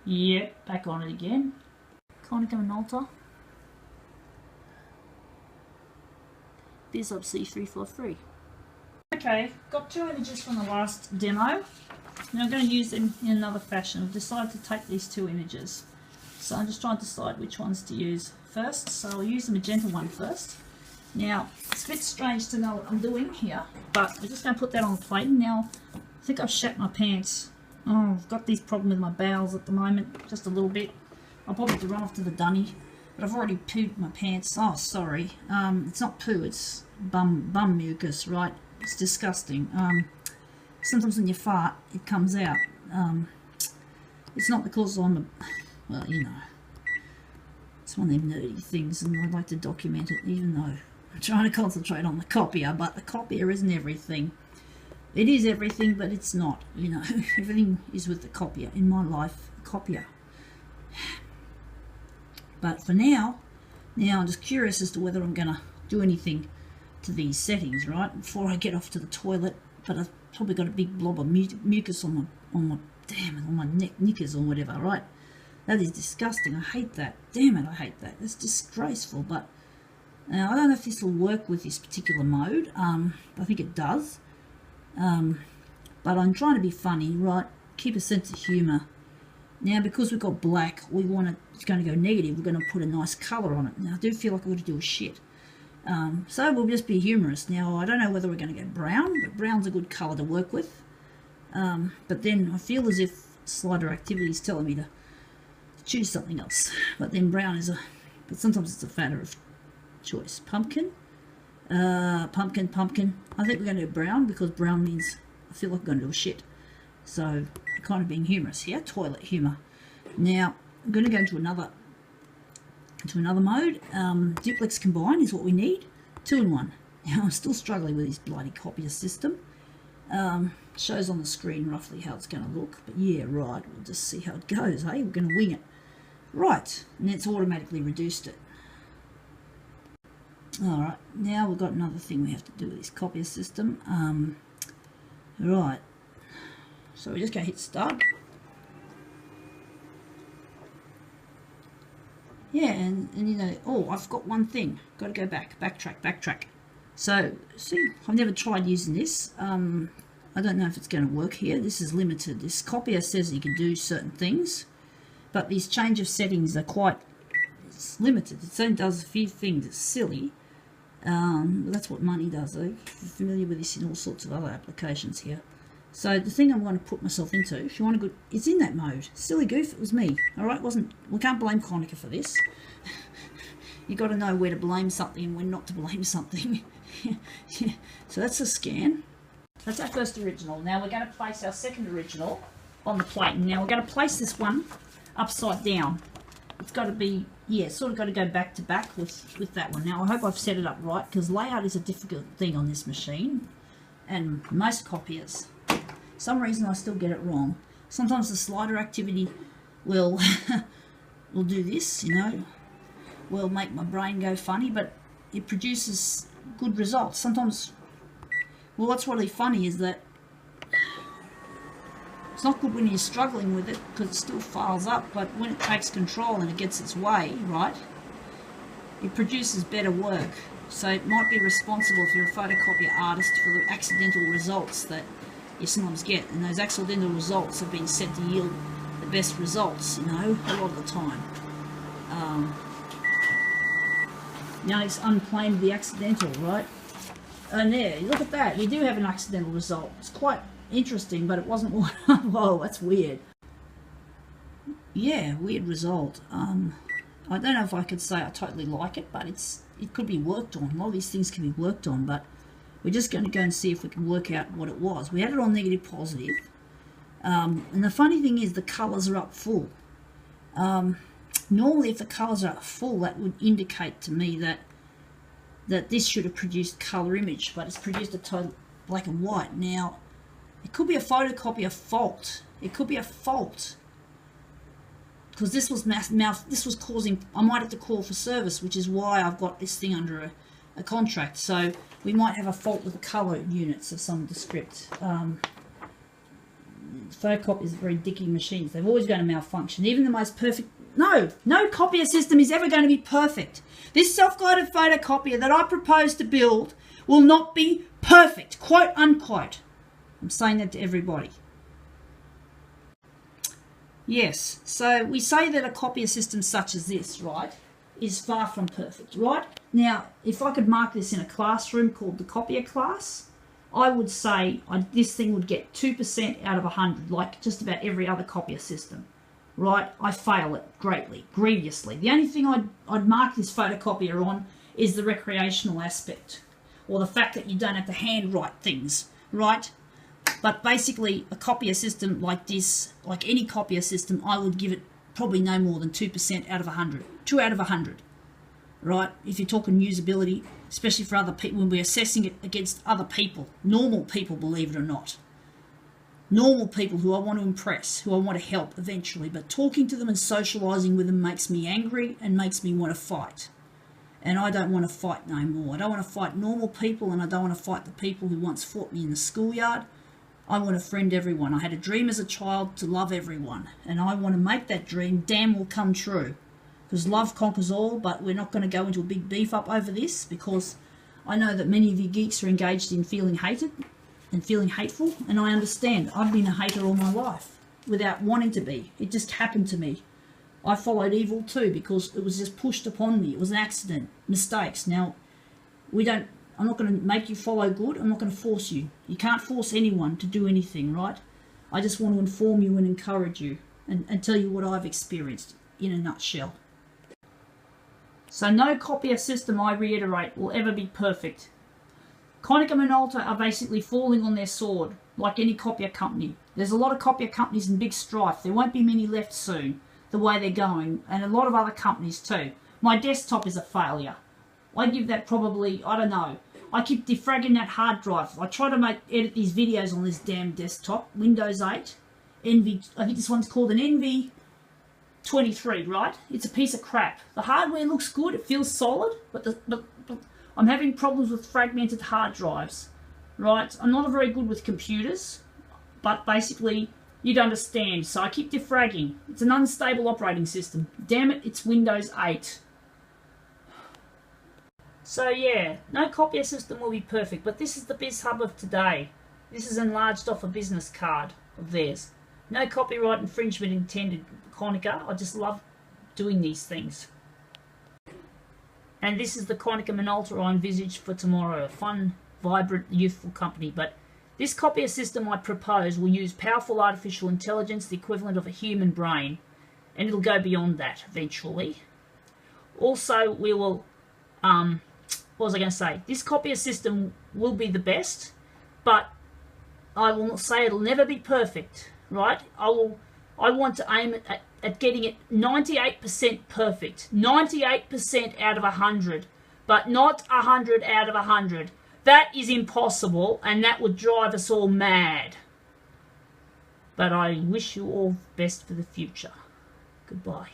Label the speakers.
Speaker 1: Yeah, back on it again. Konica Minolta. BizLab C343. Okay, got 2 images from the last demo. Now I'm going to use them in another fashion. I've decided to take these 2 images. So I'm just trying to decide which ones to use first. So I'll use the magenta one first. Now, it's a bit strange to know what I'm doing here, but I'm just going to put that on the plate. Now, I think I've shat my pants. Oh, I've got this problem with my bowels at the moment, just a little bit. I'll probably have to run off to the dunny, but I've already pooed my pants. Oh, sorry. It's not poo, it's bum mucus, right? It's disgusting. Sometimes when you fart, it comes out. It's not because I'm a... Well, you know. It's one of them nerdy things, and I'd like to document it, even though I'm trying to concentrate on the copier, but the copier isn't everything. It is everything, but it's not, you know. Everything is with the copier. In my life, copier. But for now I'm just curious as to whether I'm going to do anything to these settings, right, before I get off to the toilet. But I've probably got a big blob of mucus on my knickers or whatever, right? That is disgusting. I hate that. Damn it, I hate that. It's disgraceful. But I don't know if this will work with this particular mode. I think it does. But I'm trying to be funny, right? Keep a sense of humour. Now, because we've got black, it's going to go negative. We're going to put a nice colour on it. Now, I do feel like I've got to do a shit. So we'll just be humorous. Now, I don't know whether we're going to go brown, but brown's a good colour to work with. But then I feel as if slider activity is telling me to choose something else. But then brown is but sometimes it's a matter of choice. Pumpkin. Pumpkin. I think we're going to do brown because brown means I feel like I'm going to do a shit. So, kind of being humorous here. Toilet humour. Now, I'm going to go into another mode. Duplex combine is what we need. 2-in-1. Now, I'm still struggling with this bloody copier system. Shows on the screen roughly how it's going to look. But yeah, right. We'll just see how it goes, hey? We're going to wing it. Right. And it's automatically reduced it. Alright. Now we've got another thing we have to do with this copier system. Right. So we're just going to hit start. Yeah, and you know, oh, I've got one thing. Got to go backtrack. So, see, I've never tried using this. I don't know if it's going to work here. This is limited. This copier says you can do certain things, but these change of settings are it's limited. It only does a few things. It's silly. That's what money does, though. You're familiar with this in all sorts of other applications here. So the thing I want to put myself into, if you want a good, it's in that mode. Silly goof, it was me. All right, we can't blame Konica for this. You got to know where to blame something and when not to blame something. Yeah. So that's a scan. That's our first original. Now we're going to place our second original on the plate. Now we're going to place this one upside down. It's got to be, yeah, sort of got to go back to back with that one. Now I hope I've set it up right, because layout is a difficult thing on this machine and most copiers. Some reason I still get it wrong. Sometimes the slider activity will do this, you know, will make my brain go funny, but it produces good results. Sometimes, well, what's really funny is that it's not good when you're struggling with it because it still files up, but when it takes control and it gets its way, right, it produces better work. So it might be responsible if you're a photocopier artist for the accidental results that you sometimes get, and those accidental results have been set to yield the best results, you know, a lot of the time. Now it's unclaimed the accidental, right? And there, look at that, we do have an accidental result. It's quite interesting, but it wasn't one. Whoa, that's weird. Yeah, weird result. I don't know if I could say I totally like it, but it could be worked on. A lot of these things can be worked on, but we're just going to go and see if we can work out what it was. We had it on negative positive. And the funny thing is the colours are up full. Normally if the colours are up full, that would indicate to me that this should have produced colour image, but it's produced a total black and white. Now, it could be a photocopier fault. It could be a fault. Because this was this was causing, I might have to call for service, which is why I've got this thing under a contract. So we might have a fault with the colour units of some of the script. photocopiers are very dicky machines. They're always going to malfunction. Even the most perfect... No copier system is ever going to be perfect. This self-guided photocopier that I propose to build will not be perfect, quote unquote. I'm saying that to everybody. Yes, so we say that a copier system such as this, right, is far from perfect, right? Now, if I could mark this in a classroom called the copier class, I would say this thing would get 2% out of 100, like just about every other copier system, right? I fail it greatly, grievously. The only thing I'd mark this photocopier on is the recreational aspect, or the fact that you don't have to handwrite things, right? But basically, a copier system like this, like any copier system, I would give it probably no more than 2% out of 100. 2 out of 100, right? If you're talking usability, especially for other people, when we're assessing it against other people, normal people, believe it or not. Normal people who I want to impress, who I want to help eventually, but talking to them and socialising with them makes me angry and makes me want to fight. And I don't want to fight no more. I don't want to fight normal people, and I don't want to fight the people who once fought me in the schoolyard. I want to friend everyone. I had a dream as a child to love everyone, and I want to make that dream damn well come true. Because love conquers all, but we're not going to go into a big beef up over this, because I know that many of you geeks are engaged in feeling hated and feeling hateful, and I understand. I've been a hater all my life without wanting to be. It just happened to me. I followed evil too because it was just pushed upon me. It was an accident, mistakes. Now, I'm not going to make you follow good. I'm not going to force you. You can't force anyone to do anything, right? I just want to inform you and encourage you and tell you what I've experienced in a nutshell. So no copier system, I reiterate, will ever be perfect. Konica Minolta are basically falling on their sword, like any copier company. There's a lot of copier companies in big strife. There won't be many left soon, the way they're going, and a lot of other companies too. My desktop is a failure. I give that probably, I don't know. I keep defragging that hard drive. I try to edit these videos on this damn desktop. Windows 8. Envy, I think this one's called an Envy 23, right? It's a piece of crap. The hardware looks good. It feels solid. But I'm having problems with fragmented hard drives, right? I'm not very good with computers. But basically, you'd understand. So I keep defragging. It's an unstable operating system. Damn it, it's Windows 8. So yeah, no copier system will be perfect, but this is the BizHub of today. This is enlarged off a business card of theirs. No copyright infringement intended, Konica. I just love doing these things. And this is the Konica Minolta I envisage for tomorrow. A fun, vibrant, youthful company. But this copier system I propose will use powerful artificial intelligence, the equivalent of a human brain. And it'll go beyond that eventually. Also, we will... what was I going to say? This copier system will be the best, but I will not say it'll never be perfect, right? I want to aim at getting it 98% perfect. 98% out of 100, but not 100 out of 100. That is impossible, and that would drive us all mad. But I wish you all best for the future. Goodbye.